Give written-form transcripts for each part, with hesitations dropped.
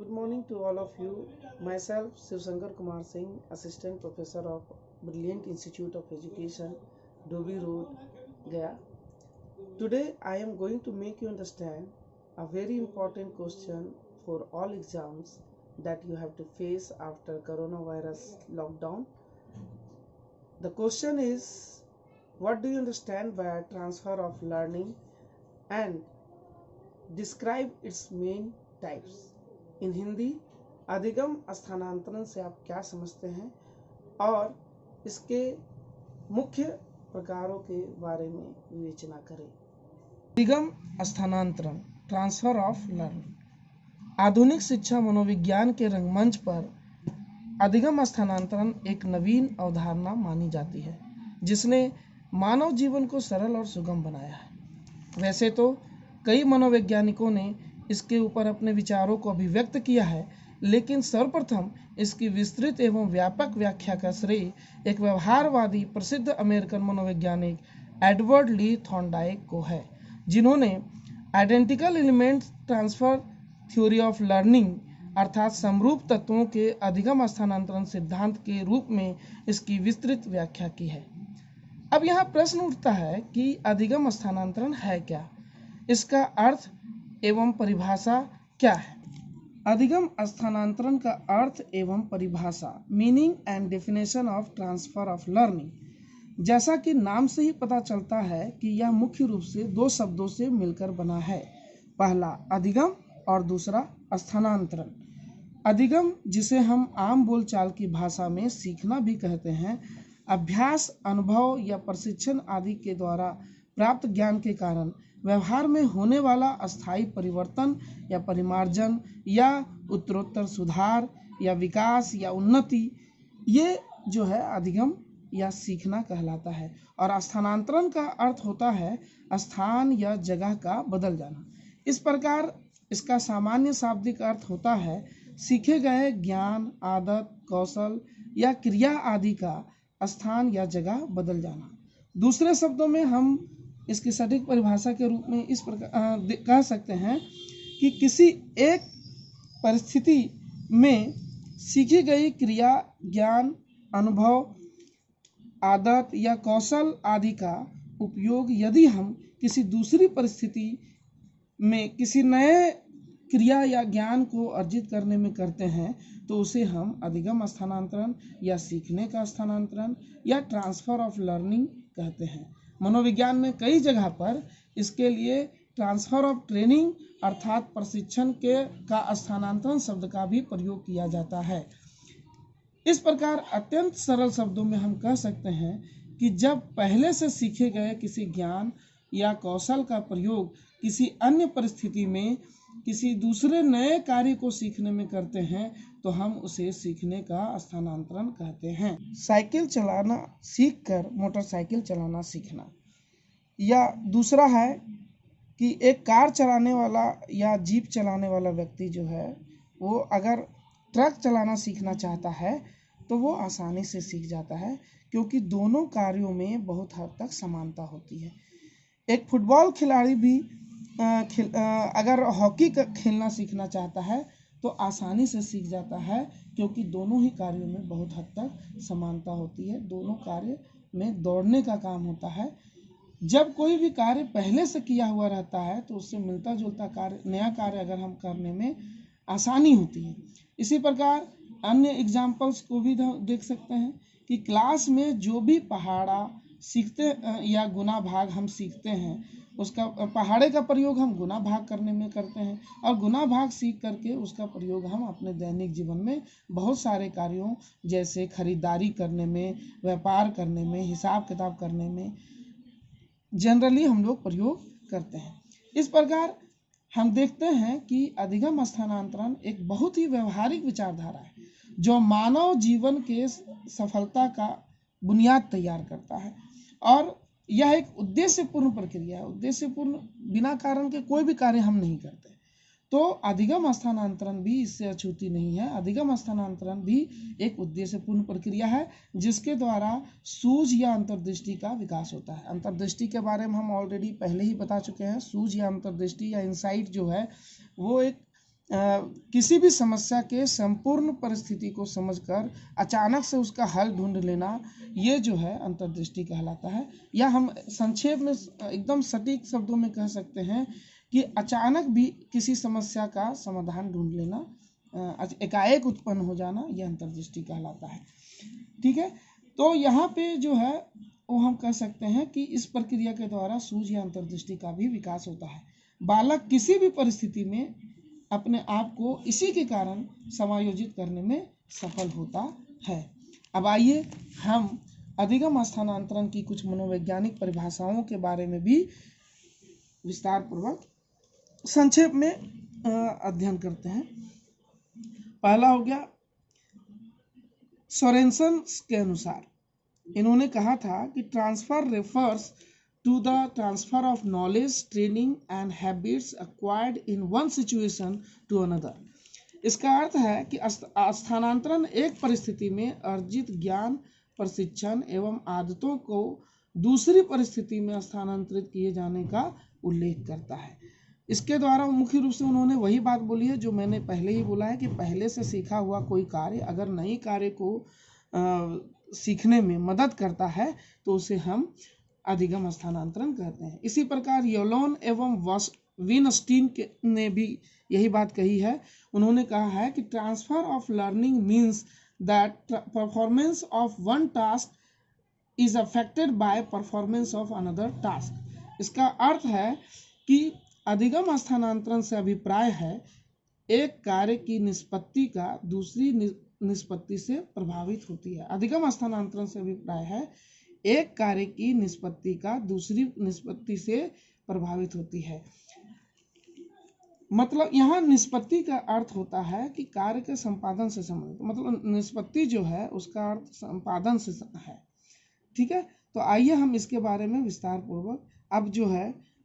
Good morning to all of you. Myself, Shivsankar Kumar Singh, Assistant Professor of Brilliant Institute of Education, Dobi Road, Gaya. Today, I am going to make you understand a very important question for all exams that you have to face after coronavirus lockdown. The question is, what do you understand by transfer of learning and describe its main types? इन हिंदी अधिगम स्थानांतरण से आप क्या समझते हैं और इसके मुख्य प्रकारों के बारे में विवेचना करें। अधिगम स्थानांतरण, ट्रांसफर ऑफ लर्निंग। आधुनिक शिक्षा मनोविज्ञान के रंगमंच पर अधिगम स्थानांतरण एक नवीन अवधारणा मानी जाती है जिसने मानव जीवन को सरल और सुगम बनाया है। वैसे तो कई मनोवैज्ञानिकों ने इसके ऊपर अपने विचारों को अभिव्यक्त किया है, लेकिन सर्वप्रथम इसकी विस्तृत एवं व्यापक व्याख्या का श्रेय एक व्यवहारवादी प्रसिद्ध अमेरिकन मनोवैज्ञानिक एडवर्ड ली थॉर्नडाइक को है, जिन्होंने identical element transfer theory of learning अर्थात समरूप तत्वों के अधिगम स्थानांतरण सिद्धांत के रूप में इसकी विस्तृत व्याख्या की है। अब यहाँ प्रश्न उठता है कि अधिगम स्थानांतरण है क्या, इसका अर्थ एवं परिभाषा क्या है। अधिगम स्थानांतरण का अर्थ एवं परिभाषा, meaning and definition of transfer of learning. जैसा कि नाम से ही पता चलता है कि यह मुख्य रूप से दो शब्दों से मिलकर बना है, पहला अधिगम और दूसरा स्थानांतरण। अधिगम, जिसे हम आम बोलचाल की भाषा में सीखना भी कहते हैं, अभ्यास, अनुभव या प्रशिक्षण आदि के द्वारा प्राप्त ज्ञान के कारण व्यवहार में होने वाला अस्थायी परिवर्तन या परिमार्जन या उत्तरोत्तर सुधार या विकास या उन्नति, ये जो है अधिगम या सीखना कहलाता है। और स्थानांतरण का अर्थ होता है स्थान या जगह का बदल जाना। इस प्रकार इसका सामान्य शाब्दिक अर्थ होता है सीखे गए ज्ञान, आदत, कौशल या क्रिया आदि का स्थान या जगह बदल जाना। दूसरे शब्दों में हम इसकी सटीक परिभाषा के रूप में इस प्रकार कह सकते हैं कि किसी एक परिस्थिति में सीखी गई क्रिया, ज्ञान, अनुभव, आदत या कौशल आदि का उपयोग यदि हम किसी दूसरी परिस्थिति में किसी नए क्रिया या ज्ञान को अर्जित करने में करते हैं तो उसे हम अधिगम स्थानांतरण या सीखने का स्थानांतरण या ट्रांसफर ऑफ लर्निंग कहते हैं। मनोविज्ञान में कई जगह पर इसके लिए ट्रांसफर ऑफ ट्रेनिंग अर्थात प्रशिक्षण का स्थानांतरण शब्द का भी प्रयोग किया जाता है। इस प्रकार अत्यंत सरल शब्दों में हम कह सकते हैं कि जब पहले से सीखे गए किसी ज्ञान या कौशल का प्रयोग किसी अन्य परिस्थिति में किसी दूसरे नए कार्य को सीखने में करते हैं तो हम उसे सीखने का स्थानांतरण कहते हैं। साइकिल चलाना सीखकर मोटरसाइकिल चलाना सीखना, या दूसरा है कि एक कार चलाने वाला या जीप चलाने वाला व्यक्ति जो है वो अगर ट्रक चलाना सीखना चाहता है तो वो आसानी से सीख जाता है, क्योंकि दोनों कार्यों में बहुत हद तक समानता होती है। एक फुटबॉल खिलाड़ी भी अगर हॉकी खेलना सीखना चाहता है तो आसानी से सीख जाता है, क्योंकि दोनों ही कार्यों में बहुत हद तक समानता होती है। दोनों कार्य में दौड़ने का काम होता है। जब कोई भी कार्य पहले से किया हुआ रहता है तो उससे मिलता जुलता कार्य, नया कार्य अगर हम करने में आसानी होती है। इसी प्रकार अन्य एग्जाम्पल्स को भी देख सकते हैं कि क्लास में जो भी पहाड़ा सीखते या गुना भाग हम सीखते हैं, उसका पहाड़े का प्रयोग हम गुना भाग करने में करते हैं और गुना भाग सीख करके उसका प्रयोग हम अपने दैनिक जीवन में बहुत सारे कार्यों जैसे खरीदारी करने में, व्यापार करने में, हिसाब किताब करने में जनरली हम लोग प्रयोग करते हैं। इस प्रकार हम देखते हैं कि अधिगम स्थानांतरण एक बहुत ही व्यवहारिक विचारधारा है जो मानव जीवन के सफलता का बुनियाद तैयार करता है और यह एक उद्देश्यपूर्ण प्रक्रिया है। उद्देश्यपूर्ण, बिना कारण के कोई भी कार्य हम नहीं करते। तो अधिगम स्थानांतरण भी इससे अछूती नहीं है। अधिगम स्थानांतरण भी एक उद्देश्यपूर्ण प्रक्रिया है जिसके द्वारा सूझ या अंतर्दृष्टि का विकास होता है। अंतर्दृष्टि के बारे में हम ऑलरेडी पहले ही बता चुके हैं। सूझ या अंतर्दृष्टि या इंसाइट जो है वो एक किसी भी समस्या के संपूर्ण परिस्थिति को समझकर अचानक से उसका हल ढूंढ लेना, ये जो है अंतर्दृष्टि कहलाता है। या हम संक्षेप में एकदम सटीक शब्दों में कह सकते हैं कि अचानक भी किसी समस्या का समाधान ढूंढ लेना, एकाएक उत्पन्न हो जाना, यह अंतर्दृष्टि कहलाता है। ठीक है, तो यहाँ पे जो है वो हम कह सकते हैं कि इस प्रक्रिया के द्वारा सूझ या अंतर्दृष्टि का भी विकास होता है। बालक किसी भी परिस्थिति में अपने आप को इसी के कारण समायोजित करने में सफल होता है। अब आइए हम अधिगम स्थानांतरण की कुछ मनोवैज्ञानिक परिभाषाओं के बारे में भी विस्तार पूर्वक संक्षेप में अध्ययन करते हैं। पहला हो गया सोरेनसन के अनुसार, इन्होंने कहा था कि transfer refers to the transfer of knowledge, training and habits acquired in one situation to another। इसका अर्थ है कि स्थानांतरण एक परिस्थिति में अर्जित ज्ञान, प्रशिक्षण एवं आदतों को दूसरी परिस्थिति में स्थानांतरित किए जाने का उल्लेख करता है। इसके द्वारा मुख्य रूप से उन्होंने वही बात बोली है जो मैंने पहले ही बोला है कि पहले से सीखा हुआ कोई कार्य अगर नई कार्य को सीखने में मदद करता है तो उसे हम अधिगम स्थानांतरण कहते हैं। इसी प्रकार योलोन एवं विनस्टीन ने भी यही बात कही है। उन्होंने कहा है कि transfer of learning means that performance of one task is affected by performance of another task. इसका अर्थ है कि अधिगम स्थानांतरण से अभिप्राय है एक कार्य की निष्पत्ति का दूसरी निष्पत्ति से प्रभावित होती है। अधिगम स्थानांतरण से अभिप्राय है एक कार्य की निष्पत्ति का दूसरी निष्पत्ति से प्रभावित होती है। मतलब यहाँ निष्पत्ति का अर्थ होता है कि कार्य के संपादन से संबंधित, मतलब निष्पत्ति जो है उसका अर्थ संपादन से है। ठीक है, तो आइए हम इसके बारे में विस्तार पूर्वक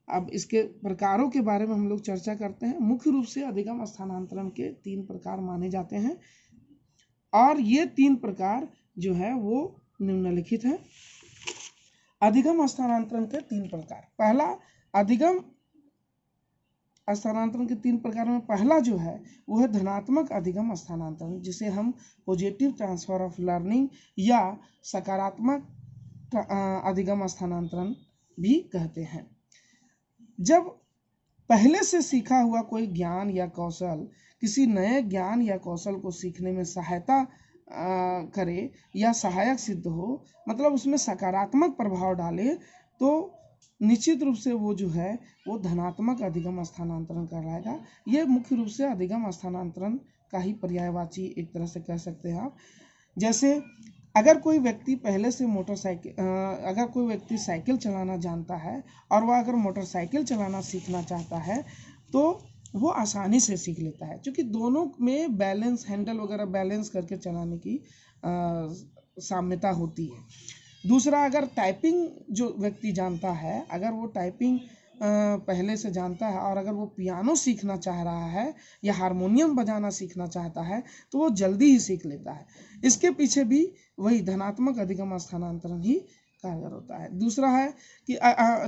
अब इसके प्रकारों के बारे में हम लोग चर्चा करते हैं। मुख्य रूप से अधिगम स्थानांतरण के 3 प्रकार माने जाते हैं और ये 3 प्रकार जो है वो निम्नलिखित है। अधिगम स्थानांतरण के 3 प्रकार। पहला अधिगम स्थानांतरण के 3 प्रकार में पहला जो है वो है धनात्मक अधिगम स्थानांतरण, जिसे हम पॉजिटिव ट्रांसफर ऑफ लर्निंग या सकारात्मक अधिगम स्थानांतरण भी कहते हैं। जब पहले से सीखा हुआ कोई ज्ञान या कौशल किसी नए ज्ञान या कौशल को सीखने में सहायता करे या सहायक सिद्ध हो, मतलब उसमें सकारात्मक प्रभाव डाले, तो निश्चित रूप से वो जो है वो धनात्मक अधिगम स्थानांतरण कहलाएगा। ये मुख्य रूप से अधिगम स्थानांतरण का ही पर्यायवाची एक तरह से कह सकते हैं आप। जैसे अगर कोई व्यक्ति पहले से अगर कोई व्यक्ति साइकिल चलाना जानता है और वह अगर मोटरसाइकिल चलाना सीखना चाहता है तो वो आसानी से सीख लेता है, क्योंकि दोनों में बैलेंस, हैंडल वगैरह बैलेंस करके चलाने की साम्यता होती है। दूसरा, अगर टाइपिंग जो व्यक्ति जानता है, अगर वो टाइपिंग पहले से जानता है और अगर वो पियानो सीखना चाह रहा है या हारमोनियम बजाना सीखना चाहता है तो वो जल्दी ही सीख लेता है। इसके पीछे भी वही धनात्मक अधिगम स्थानांतरण ही कारगर होता है। दूसरा है कि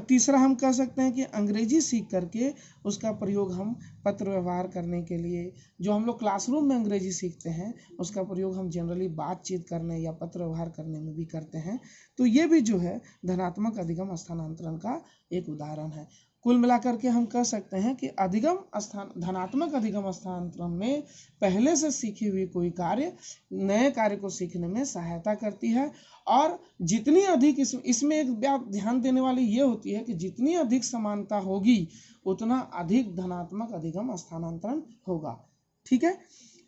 तीसरा हम कह सकते हैं कि अंग्रेजी सीख करके उसका प्रयोग हम पत्र व्यवहार करने के लिए, जो हम लोग क्लासरूम में अंग्रेजी सीखते हैं उसका प्रयोग हम जनरली बातचीत करने या पत्र व्यवहार करने में भी करते हैं। तो ये भी जो है धनात्मक अधिगम स्थानांतरण का एक उदाहरण है। कुल मिलाकर के हम कह सकते हैं कि धनात्मक अधिगम स्थानांतरण में पहले से सीखी हुई कोई कार्य नए कार्य को सीखने में सहायता करती है, और जितनी अधिक इसमें एक बात ध्यान देने वाली ये होती है कि जितनी अधिक समानता होगी उतना अधिक धनात्मक अधिगम स्थानांतरण होगा। ठीक है,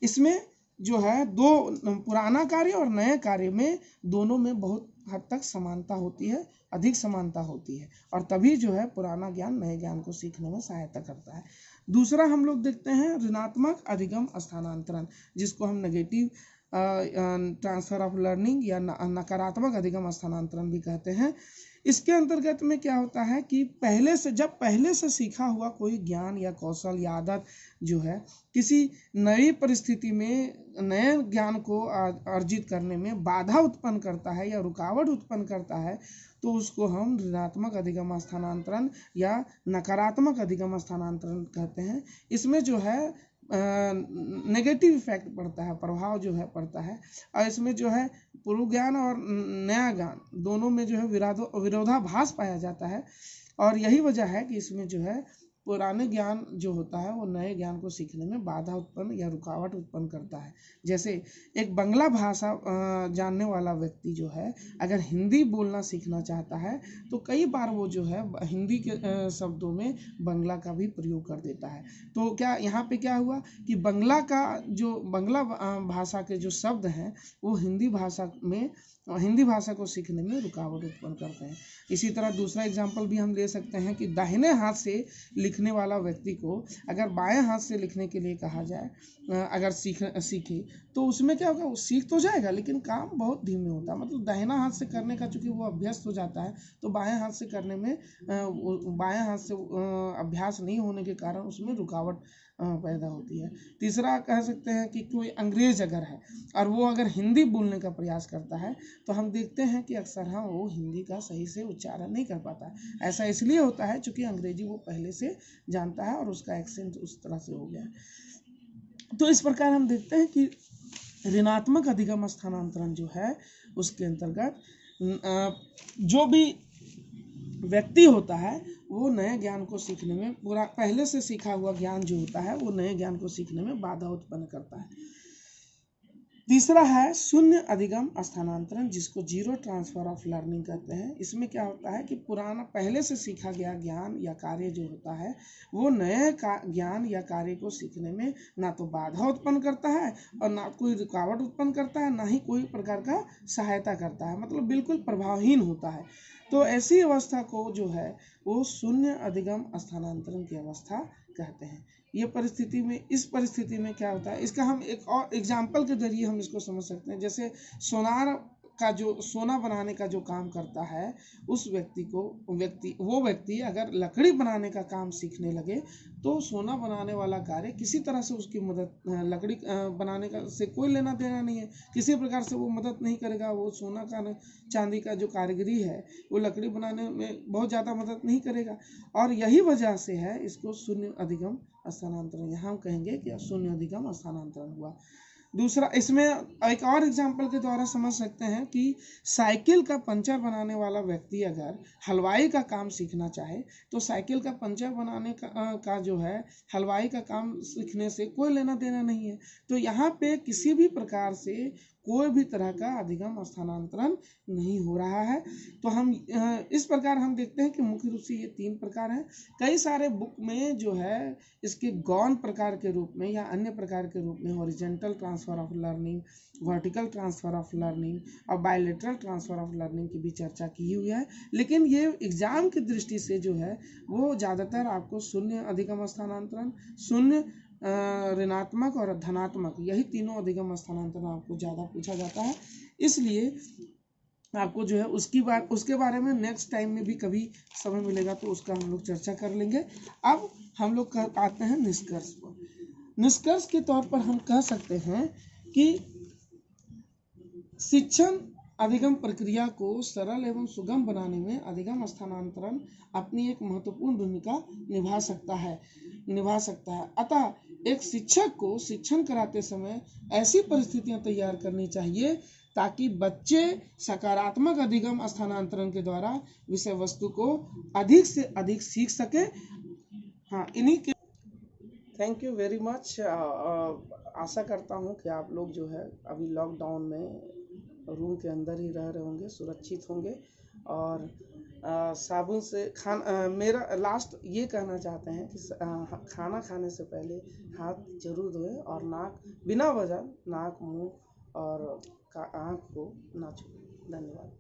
इसमें जो है दो पुराना कार्य और नए कार्य में दोनों में बहुत हद तक समानता होती है, अधिक समानता होती है, और तभी जो है पुराना ज्ञान नए ज्ञान को सीखने में सहायता करता है। दूसरा हम लोग देखते हैं ऋणात्मक अधिगम स्थानांतरण, जिसको हम नेगेटिव ट्रांसफर ऑफ लर्निंग या नकारात्मक अधिगम स्थानांतरण भी कहते हैं। इसके अंतर्गत में क्या होता है कि जब पहले से सीखा हुआ कोई ज्ञान या कौशल या आदत जो है किसी नई परिस्थिति में नए ज्ञान को अर्जित करने में बाधा उत्पन्न करता है या रुकावट उत्पन्न करता है तो उसको हम ऋणात्मक अधिगम स्थानांतरण या नकारात्मक अधिगम स्थानांतरण कहते हैं। इसमें जो है नेगेटिव इफेक्ट पड़ता है, प्रभाव जो है पड़ता है। और इसमें जो है पूर्व ज्ञान और नया ज्ञान दोनों में जो है विरोधाभास पाया जाता है। और यही वजह है कि इसमें जो है पुराने ज्ञान जो होता है वो नए ज्ञान को सीखने में बाधा उत्पन्न या रुकावट उत्पन्न करता है। जैसे एक बांग्ला भाषा जानने वाला व्यक्ति जो है अगर हिंदी बोलना सीखना चाहता है तो कई बार वो जो है हिंदी के शब्दों में बांग्ला का भी प्रयोग कर देता है। तो क्या यहाँ पे क्या हुआ कि बांग्ला भाषा के जो शब्द हैं वो हिंदी भाषा को सीखने में रुकावट उत्पन्न करते हैं। इसी तरह दूसरा एग्जाम्पल भी हम ले सकते हैं कि दाहिने हाथ से लिखने वाला व्यक्ति को अगर बाएं हाथ से लिखने के लिए कहा जाए, अगर सीखे तो उसमें क्या होगा, वो सीख तो जाएगा लेकिन काम बहुत धीमे होता है। मतलब दाहिना हाथ से करने का चूंकि वो अभ्यस्त हो जाता है तो बाएं हाथ से करने में बाएं हाथ से अभ्यास नहीं होने के कारण उसमें रुकावट पैदा होती है। तीसरा कह सकते हैं कि कोई अंग्रेज अगर है और वो अगर हिंदी बोलने का प्रयास करता है तो हम देखते हैं कि अक्सर वो हिंदी का सही से उच्चारण नहीं कर पाता है। ऐसा इसलिए होता है क्योंकि अंग्रेजी वो पहले से जानता है और उसका एक्सेंट उस तरह से हो गया है। तो इस प्रकार हम देखते हैं कि ऋणात्मक अधिगम स्थानांतरण जो है उसके अंतर्गत जो भी व्यक्ति होता है वो नए ज्ञान को सीखने में पूरा पहले से सीखा हुआ ज्ञान जो होता है वो नए ज्ञान को सीखने में बाधा उत्पन्न करता है। तीसरा है शून्य अधिगम स्थानांतरण, जिसको जीरो ट्रांसफर ऑफ लर्निंग कहते हैं। इसमें क्या होता है कि पुराना पहले से सीखा गया ज्ञान या कार्य जो होता है वो नए ज्ञान या कार्य को सीखने में ना तो बाधा उत्पन्न करता है और ना कोई रुकावट उत्पन्न करता है, ना ही कोई प्रकार का सहायता करता है, मतलब बिल्कुल प्रभावहीन होता है। तो ऐसी अवस्था को जो है वो शून्य अधिगम स्थानांतरण की अवस्था कहते हैं। ये इस परिस्थिति में क्या होता है, इसका हम एक और एग्जाम्पल के जरिए हम इसको समझ सकते हैं। जैसे सोना बनाने का जो काम करता है उस व्यक्ति अगर लकड़ी बनाने का काम सीखने लगे तो सोना बनाने वाला कार्य किसी तरह से उसकी मदद लकड़ी बनाने का से कोई लेना देना नहीं है, किसी प्रकार से वो मदद नहीं करेगा। वो सोना का चांदी का जो कारीगरी है वो लकड़ी बनाने में बहुत ज़्यादा मदद नहीं करेगा। और यही वजह से है इसको शून्य अधिगम स्थानांतरण, यहाँ हम कहेंगे कि शून्य अधिगम स्थानांतरण हुआ। दूसरा, इसमें एक और एग्जाम्पल के द्वारा समझ सकते हैं कि साइकिल का पंचर बनाने वाला व्यक्ति अगर हलवाई का काम सीखना चाहे तो साइकिल का पंचर बनाने का जो है हलवाई का काम सीखने से कोई लेना देना नहीं है। तो यहाँ पे किसी भी प्रकार से कोई भी तरह का अधिगम स्थानांतरण नहीं हो रहा है। तो हम इस प्रकार हम देखते हैं कि मुख्य रूप से ये 3 प्रकार हैं। कई सारे बुक में जो है इसके गौण प्रकार के रूप में या अन्य प्रकार के रूप में horizontal transfer of learning, vertical transfer of learning और बायलैटरल ट्रांसफर ऑफ लर्निंग की भी चर्चा की हुई है। लेकिन ये एग्जाम की दृष्टि से जो है वो ज़्यादातर आपको शून्य अधिगम स्थानांतरण, शून्य ऋणात्मक और धनात्मक, यही तीनों अधिगम स्थानांतरण आपको ज़्यादा पूछा जाता है। इसलिए आपको जो है उसके बारे में नेक्स्ट टाइम में भी कभी समय मिलेगा तो उसका हम लोग चर्चा कर लेंगे। अब हम लोग आते हैं निष्कर्ष पर। निष्कर्ष के तौर पर हम कह सकते हैं कि शिक्षण अधिगम प्रक्रिया को सरल एवं सुगम बनाने में अधिगम स्थानांतरण अपनी एक महत्वपूर्ण भूमिका निभा सकता है। अतः एक शिक्षक को शिक्षण कराते समय ऐसी परिस्थितियां तैयार करनी चाहिए ताकि बच्चे सकारात्मक अधिगम स्थानांतरण के द्वारा विषय वस्तु को अधिक से अधिक सीख सके। Thank you very much. आशा करता हूँ कि आप लोग जो है अभी लॉकडाउन में रूम के अंदर ही रह रहे होंगे, सुरक्षित होंगे और साबुन से मेरा लास्ट ये कहना चाहते हैं कि खाना खाने से पहले हाथ जरूर धोएं और बिना वजह नाक, मुंह और आँख को ना छुएं। धन्यवाद।